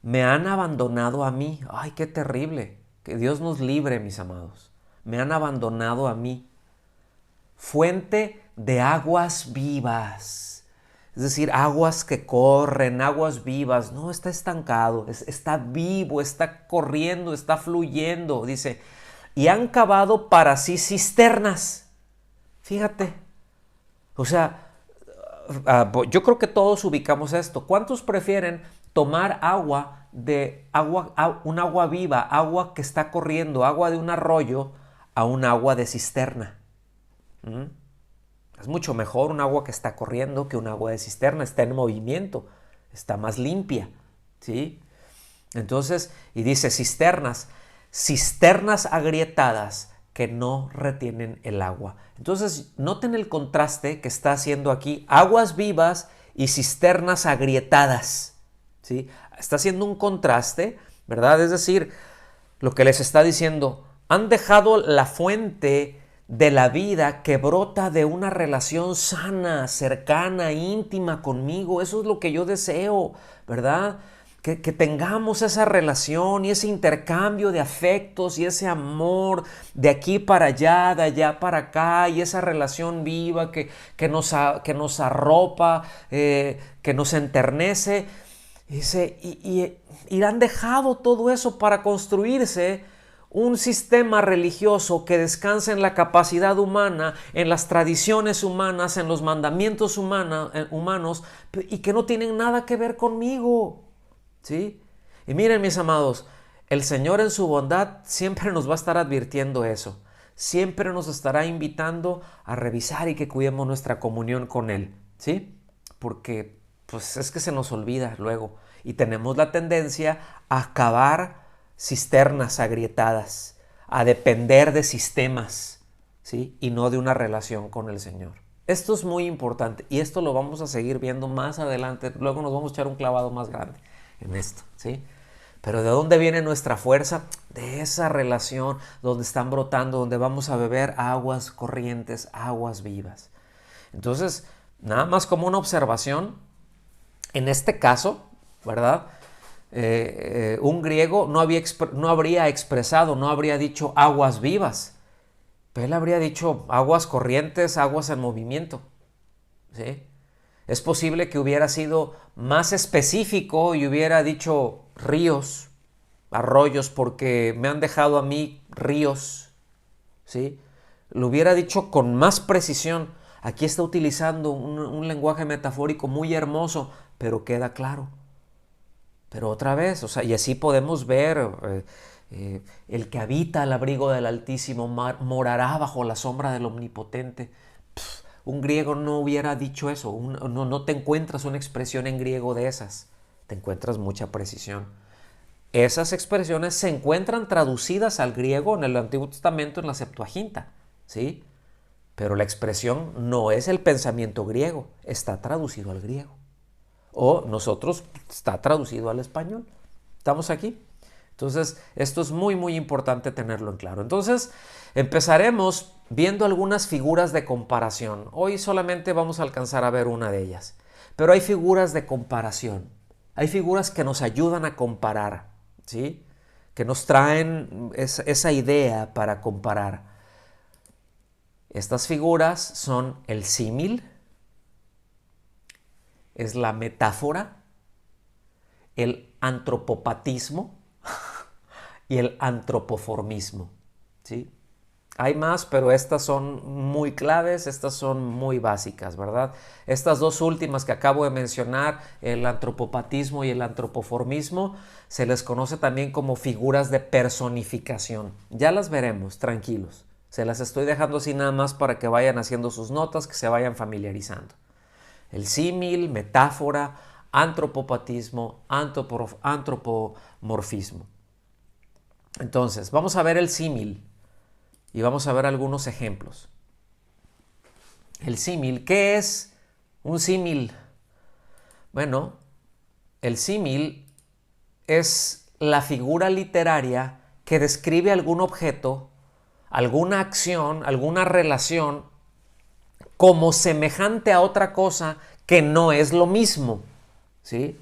Me han abandonado a mí. Ay, qué terrible. Que Dios nos libre, mis amados. Me han abandonado a mí. Fuente de aguas vivas. Es decir, aguas que corren, aguas vivas. No está estancado, está vivo, está corriendo, está fluyendo. Dice, y han cavado para sí cisternas. Fíjate. O sea, yo creo que todos ubicamos esto. ¿Cuántos prefieren tomar un agua viva, agua que está corriendo, agua de un arroyo, a un agua de cisterna? Es mucho mejor un agua que está corriendo que un agua de cisterna, está en movimiento, está más limpia, ¿sí? Entonces, y dice cisternas agrietadas que no retienen el agua. Entonces, noten el contraste que está haciendo aquí, aguas vivas y cisternas agrietadas, ¿sí? Está haciendo un contraste, ¿verdad? Es decir, lo que les está diciendo, han dejado la fuente de la vida que brota de una relación sana, cercana, íntima conmigo. Eso es lo que yo deseo, ¿verdad? Que tengamos esa relación y ese intercambio de afectos y ese amor de aquí para allá, de allá para acá, y esa relación viva que nos arropa, que nos enternece. Y han dejado todo eso para construirse un sistema religioso que descansa en la capacidad humana, en las tradiciones humanas, en los mandamientos humanos, y que no tienen nada que ver conmigo, ¿sí? Y miren, mis amados, el Señor en su bondad siempre nos va a estar advirtiendo eso. Siempre nos estará invitando a revisar y que cuidemos nuestra comunión con Él, ¿sí? Porque pues es que se nos olvida luego y tenemos la tendencia a cavar cisternas agrietadas, a depender de sistemas, ¿sí? Y no de una relación con el Señor. Esto es muy importante y esto lo vamos a seguir viendo más adelante. Luego nos vamos a echar un clavado más grande en esto, ¿sí? Pero ¿de dónde viene nuestra fuerza? De esa relación donde están brotando, donde vamos a beber aguas corrientes, aguas vivas. Entonces, nada más como una observación, en este caso, ¿verdad? Un griego no habría expresado, no habría dicho aguas vivas, pero él habría dicho aguas corrientes, aguas en movimiento, ¿sí? Es posible que hubiera sido más específico y hubiera dicho ríos, arroyos, porque me han dejado a mí ríos, ¿sí? Lo hubiera dicho con más precisión. Aquí está utilizando un lenguaje metafórico muy hermoso, pero queda claro. Pero otra vez, o sea, y así podemos ver, el que habita al abrigo del Altísimo morará bajo la sombra del Omnipotente. Un griego no hubiera dicho eso, no te encuentras una expresión en griego de esas, te encuentras mucha precisión. Esas expresiones se encuentran traducidas al griego en el Antiguo Testamento, en la Septuaginta, ¿sí? Pero la expresión no es el pensamiento griego, está traducido al griego. O nosotros está traducido al español. ¿Estamos aquí? Entonces, esto es muy, muy importante tenerlo en claro. Entonces, empezaremos viendo algunas figuras de comparación. Hoy solamente vamos a alcanzar a ver una de ellas. Pero hay figuras de comparación. Hay figuras que nos ayudan a comparar, ¿sí? Que nos traen esa idea para comparar. Estas figuras son el símil, es la metáfora, el antropopatismo y el antropoformismo, ¿sí? Hay más, pero estas son muy claves, estas son muy básicas, ¿verdad? Estas dos últimas que acabo de mencionar, el antropopatismo y el antropoformismo, se les conoce también como figuras de personificación. Ya las veremos, tranquilos, Se las estoy dejando así nada más para que vayan haciendo sus notas, que se vayan familiarizando. El símil, metáfora, antropopatismo, antropomorfismo. Entonces, vamos a ver el símil y vamos a ver algunos ejemplos. El símil, ¿qué es un símil? Bueno, el símil es la figura literaria que describe algún objeto, alguna acción, alguna relación como semejante a otra cosa que no es lo mismo, ¿sí?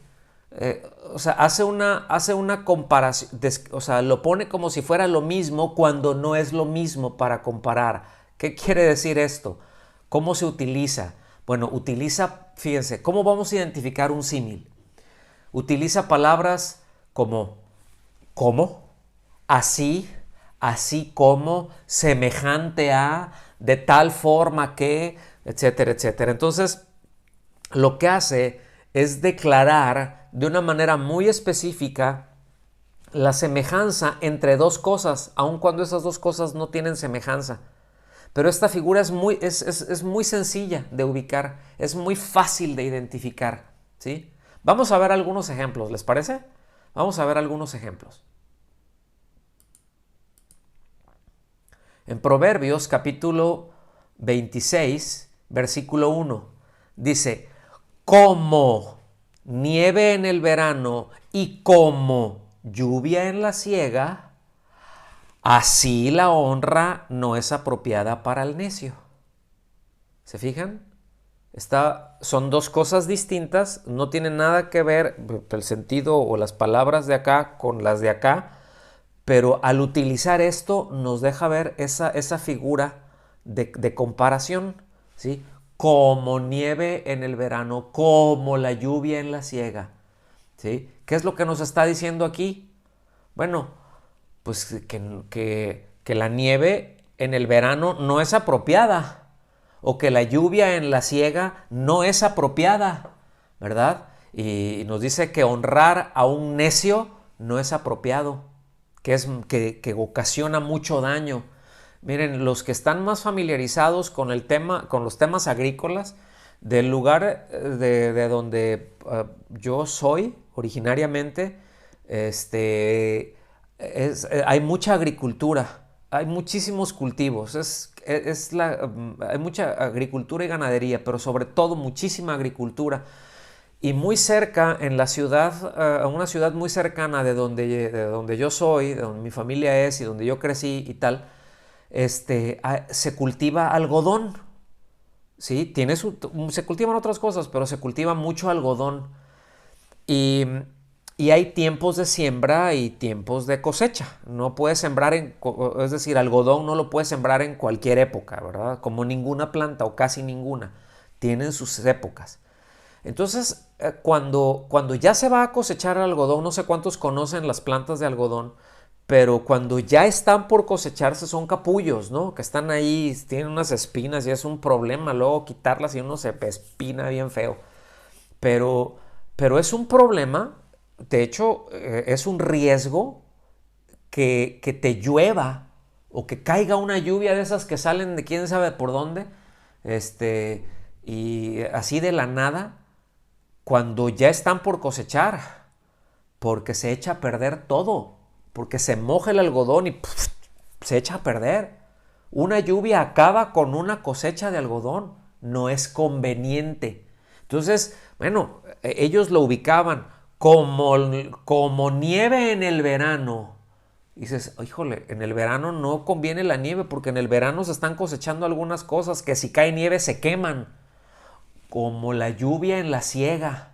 O sea, hace una comparación, o sea, lo pone como si fuera lo mismo cuando no es lo mismo para comparar. ¿Qué quiere decir esto? ¿Cómo se utiliza? Bueno, fíjense, ¿cómo vamos a identificar un símil? Utiliza palabras como así, así como, semejante a, de tal forma que, etcétera, etcétera. Entonces, lo que hace es declarar de una manera muy específica la semejanza entre dos cosas, aun cuando esas dos cosas no tienen semejanza. Pero esta figura es muy sencilla de ubicar, es muy fácil de identificar, ¿sí? Vamos a ver algunos ejemplos, ¿les parece? Vamos a ver algunos ejemplos. En Proverbios capítulo 26, versículo 1, dice, como nieve en el verano y como lluvia en la siega, así la honra no es apropiada para el necio. ¿Se fijan? Son dos cosas distintas, no tienen nada que ver el sentido o las palabras de acá con las de acá, pero al utilizar esto nos deja ver esa figura de comparación, ¿sí? Como nieve en el verano, como la lluvia en la siega, ¿sí? ¿Qué es lo que nos está diciendo aquí? Bueno, pues que la nieve en el verano no es apropiada, o que la lluvia en la siega no es apropiada, ¿verdad? Y nos dice que honrar a un necio no es apropiado, que ocasiona mucho daño. Miren, los que están más familiarizados con los temas agrícolas, del lugar de donde yo soy originariamente, hay mucha agricultura, hay muchísimos cultivos, hay mucha agricultura y ganadería, pero sobre todo muchísima agricultura. Y muy cerca, en la ciudad, una ciudad muy cercana de donde yo soy, de donde mi familia es y donde yo crecí y tal, se cultiva algodón, ¿sí? Se cultivan otras cosas, pero se cultiva mucho algodón. Y, y hay tiempos de siembra y tiempos de cosecha. No puedes sembrar es decir, algodón no lo puedes sembrar en cualquier época, ¿verdad? Como ninguna planta o casi ninguna. Tienen sus épocas. Entonces, cuando ya se va a cosechar el algodón, no sé cuántos conocen las plantas de algodón, pero cuando ya están por cosecharse son capullos, ¿no? Que están ahí, tienen unas espinas y es un problema luego quitarlas y uno se espina bien feo. Pero es un problema, de hecho, es un riesgo que te llueva o que caiga una lluvia de esas que salen de quién sabe por dónde, y así de la nada, cuando ya están por cosechar, porque se echa a perder todo, porque se moja el algodón y ¡puf!, se echa a perder. Una lluvia acaba con una cosecha de algodón, no es conveniente. Entonces, bueno, ellos lo ubicaban como nieve en el verano. Y dices, híjole, en el verano no conviene la nieve porque en el verano se están cosechando algunas cosas que si cae nieve se queman. Como la lluvia en la siega,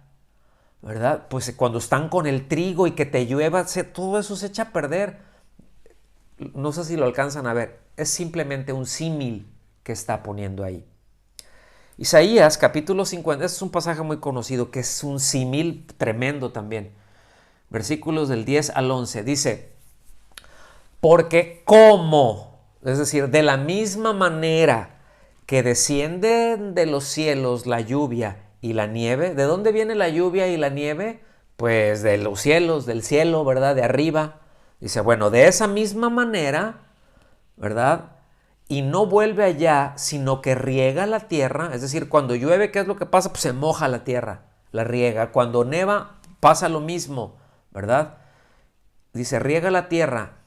¿verdad? Pues cuando están con el trigo y que te llueva, todo eso se echa a perder. No sé si lo alcanzan a ver. Es simplemente un símil que está poniendo ahí. Isaías capítulo 50, este es un pasaje muy conocido que es un símil tremendo también. Versículos del 10 al 11 dice, porque como, es decir, de la misma manera que descienden de los cielos la lluvia y la nieve. ¿De dónde viene la lluvia y la nieve? Pues de los cielos, del cielo, ¿verdad? De arriba. Dice, bueno, de esa misma manera, ¿verdad? y no vuelve allá, sino que riega la tierra. Es decir, cuando llueve, ¿qué es lo que pasa? Pues se moja la tierra, la riega. Cuando neva, pasa lo mismo, ¿verdad? Dice, riega la tierra,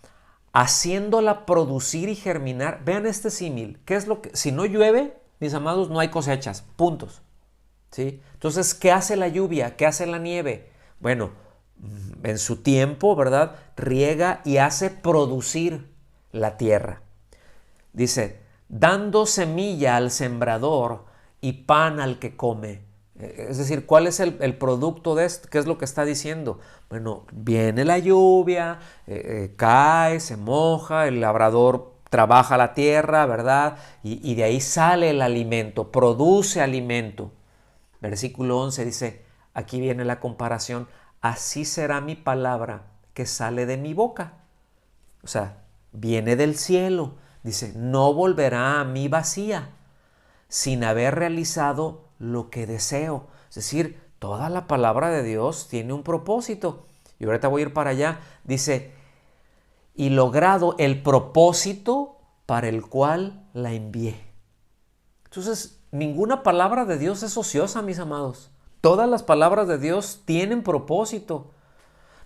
haciéndola producir y germinar. Vean este símil. ¿Qué es lo que? Si no llueve, mis amados, no hay cosechas. Puntos. ¿Sí? Entonces, ¿qué hace la lluvia? ¿Qué hace la nieve? Bueno, en su tiempo, ¿verdad? Riega y hace producir la tierra. Dice, dando semilla al sembrador y pan al que come. Es decir, ¿cuál es el producto de esto? ¿Qué es lo que está diciendo? Bueno, viene la lluvia, cae, se moja, el labrador trabaja la tierra, ¿verdad? Y de ahí sale el alimento, produce alimento. Versículo 11 dice, aquí viene la comparación, así será mi palabra que sale de mi boca. O sea, viene del cielo. Dice, no volverá a mí vacía, sin haber realizado lo que deseo. Es decir, toda la palabra de Dios tiene un propósito. Y ahorita voy a ir para allá. Dice, y logrado el propósito para el cual la envié. Entonces, ninguna palabra de Dios es ociosa, mis amados. Todas las palabras de Dios tienen propósito.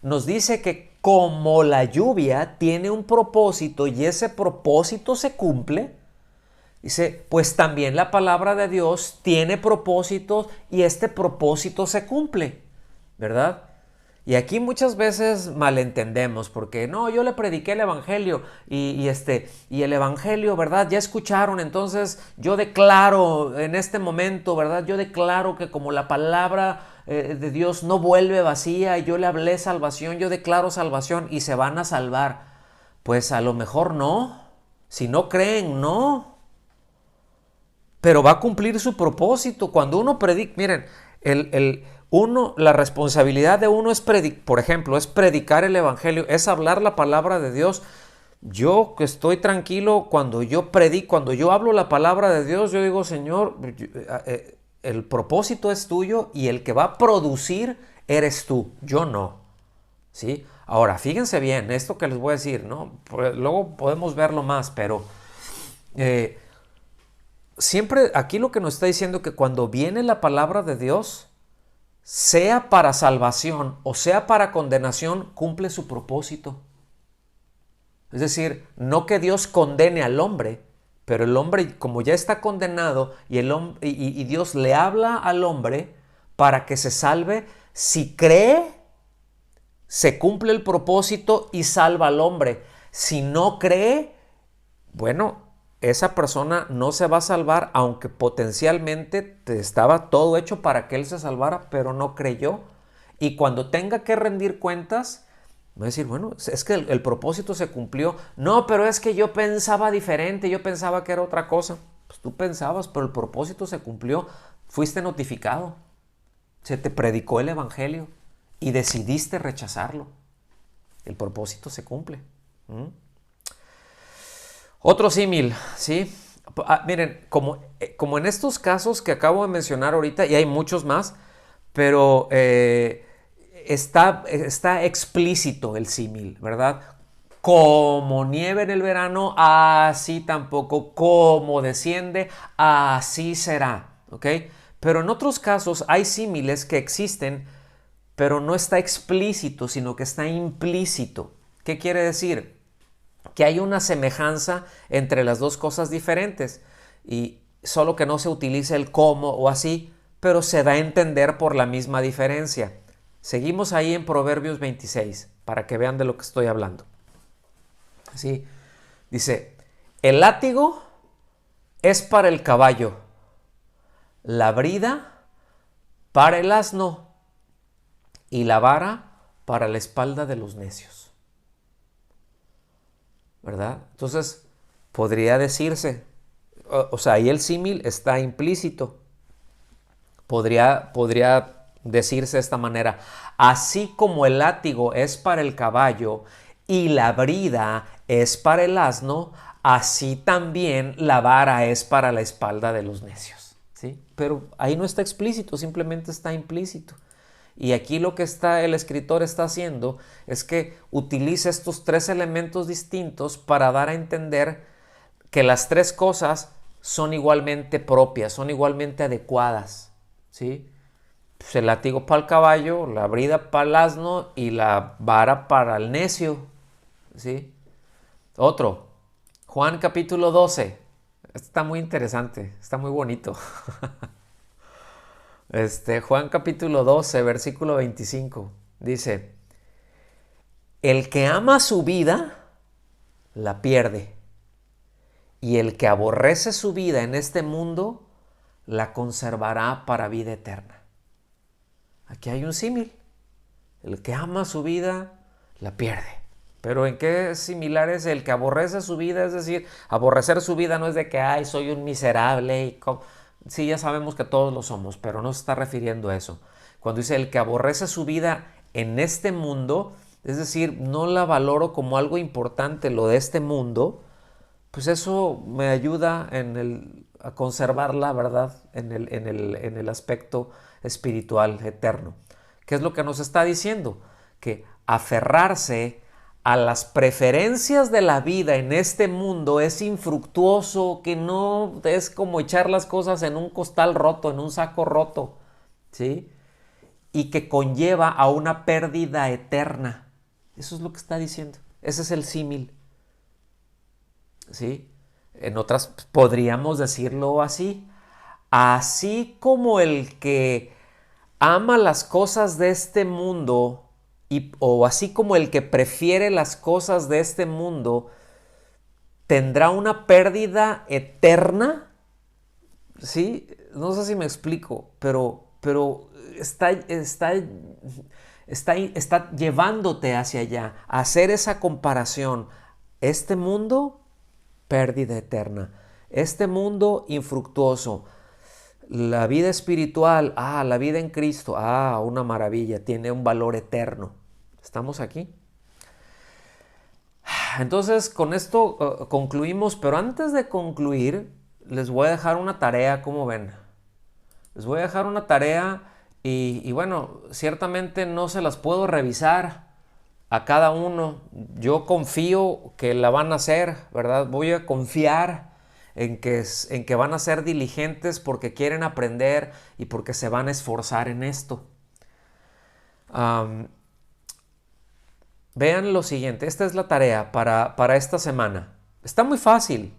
Nos dice que como la lluvia tiene un propósito y ese propósito se cumple, dice, pues también la palabra de Dios tiene propósitos y este propósito se cumple, ¿verdad? Y aquí muchas veces malentendemos porque no, yo le prediqué el evangelio y el evangelio, ¿verdad? Ya escucharon, entonces yo declaro en este momento, ¿verdad? Yo declaro que como la palabra de Dios no vuelve vacía y yo le hablé salvación, yo declaro salvación y se van a salvar. Pues a lo mejor no, si no creen, no. Pero va a cumplir su propósito. Cuando uno predica, miren, la responsabilidad de uno es por ejemplo, es predicar el evangelio, es hablar la palabra de Dios. Yo que estoy tranquilo cuando yo predico, cuando yo hablo la palabra de Dios, yo digo, Señor, el propósito es tuyo y el que va a producir eres tú, yo no. ¿Sí? Ahora, fíjense bien, esto que les voy a decir, ¿no? Luego podemos verlo más, pero siempre aquí lo que nos está diciendo que cuando viene la palabra de Dios, sea para salvación o sea para condenación, cumple su propósito. Es decir, no que Dios condene al hombre, pero el hombre, como ya está condenado, y Dios le habla al hombre para que se salve, si cree, se cumple el propósito y salva al hombre. Si no cree, bueno, esa persona no se va a salvar, aunque potencialmente estaba todo hecho para que él se salvara, pero no creyó. Y cuando tenga que rendir cuentas, va a decir, bueno, es que el propósito se cumplió. No, pero es que yo pensaba diferente, yo pensaba que era otra cosa. Pues tú pensabas, pero el propósito se cumplió. Fuiste notificado, se te predicó el evangelio y decidiste rechazarlo. El propósito se cumple. Otro símil, ¿sí? Miren, como en estos casos que acabo de mencionar ahorita, y hay muchos más, pero está explícito el símil, ¿verdad? Como nieve en el verano, así tampoco, como desciende, así será, ¿ok? Pero en otros casos hay símiles que existen, pero no está explícito, sino que está implícito. ¿Qué quiere decir? Que hay una semejanza entre las dos cosas diferentes y solo que no se utilice el como o así, pero se da a entender por la misma diferencia. Seguimos ahí en Proverbios 26 para que vean de lo que estoy hablando. ¿Sí? Dice, el látigo es para el caballo, la brida para el asno y la vara para la espalda de los necios. ¿Verdad? Entonces, podría decirse, o sea, ahí el símil está implícito. Podría decirse de esta manera, así como el látigo es para el caballo y la brida es para el asno, así también la vara es para la espalda de los necios. ¿Sí? Pero ahí no está explícito, simplemente está implícito. Y aquí lo que el escritor está haciendo es que utiliza estos tres elementos distintos para dar a entender que las tres cosas son igualmente propias, son igualmente adecuadas, ¿sí? Pues el látigo para el caballo, la brida para el asno y la vara para el necio, ¿sí? Otro, Juan capítulo 12. Está muy interesante, está muy bonito. Juan capítulo 12, versículo 25. Dice, el que ama su vida, la pierde. Y el que aborrece su vida en este mundo, la conservará para vida eterna. Aquí hay un símil. El que ama su vida, la pierde. Pero ¿en qué es similar es el que aborrece su vida? Es decir, aborrecer su vida no es de que, ay, soy un miserable. Sí, ya sabemos que todos lo somos, pero no se está refiriendo a eso. Cuando dice el que aborrece su vida en este mundo, es decir, no la valoro como algo importante lo de este mundo, pues eso me ayuda a conservarla, ¿verdad? En el aspecto espiritual eterno. ¿Qué es lo que nos está diciendo? Que aferrarse a las preferencias de la vida en este mundo es infructuoso, que no es como echar las cosas en un costal roto, en un saco roto, ¿sí? Y que conlleva a una pérdida eterna. Eso es lo que está diciendo. Ese es el símil, ¿sí? En otras podríamos decirlo así. Así como el que ama las cosas de este mundo o así como el que prefiere las cosas de este mundo tendrá una pérdida eterna, ¿sí? No sé si me explico, pero está llevándote hacia allá, a hacer esa comparación. Este mundo, pérdida eterna. Este mundo infructuoso. La vida espiritual, la vida en Cristo, una maravilla, tiene un valor eterno. ¿Estamos aquí? Entonces, con esto concluimos, pero antes de concluir, les voy a dejar una tarea, ¿cómo ven? Les voy a dejar una tarea y bueno, ciertamente no se las puedo revisar a cada uno. Yo confío que la van a hacer, ¿verdad? Voy a confiar en que van a ser diligentes porque quieren aprender y porque se van a esforzar en esto. Vean lo siguiente, esta es la tarea para esta semana. Está muy fácil,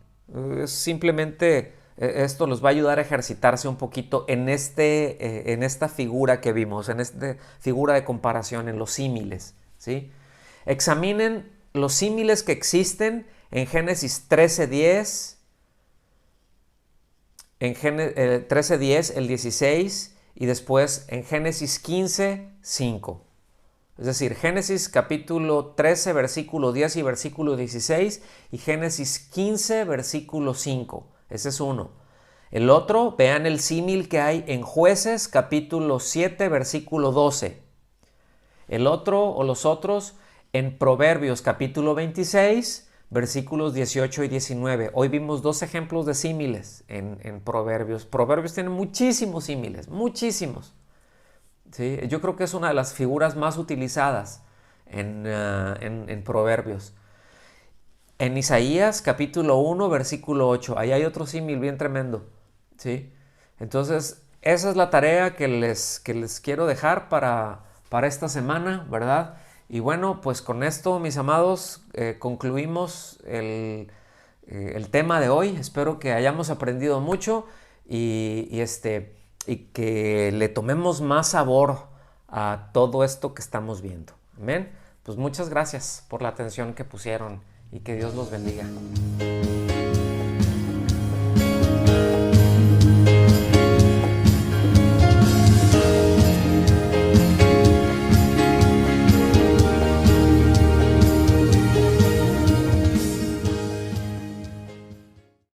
simplemente esto los va a ayudar a ejercitarse un poquito en esta figura que vimos, en esta figura de comparación, en los símiles, ¿sí? Examinen los símiles que existen en Génesis 13:10, en 13:10, el 16 y después en Génesis 15:5. Es decir, Génesis capítulo 13, versículo 10 y versículo 16 y Génesis 15, versículo 5. Ese es uno. El otro, vean el símil que hay en Jueces capítulo 7, versículo 12. El otro o los otros en Proverbios capítulo 26, versículos 18 y 19. Hoy vimos dos ejemplos de símiles en Proverbios. Proverbios tiene muchísimos símiles, muchísimos. ¿Sí? Yo creo que es una de las figuras más utilizadas en Proverbios. En Isaías capítulo 1, versículo 8, ahí hay otro símil bien tremendo, ¿sí? Entonces, esa es la tarea que les quiero dejar para esta semana, ¿verdad? Y bueno, pues con esto, mis amados, concluimos el tema de hoy. Espero que hayamos aprendido mucho y que le tomemos más sabor a todo esto que estamos viendo. Amén. Pues muchas gracias por la atención que pusieron y que Dios los bendiga.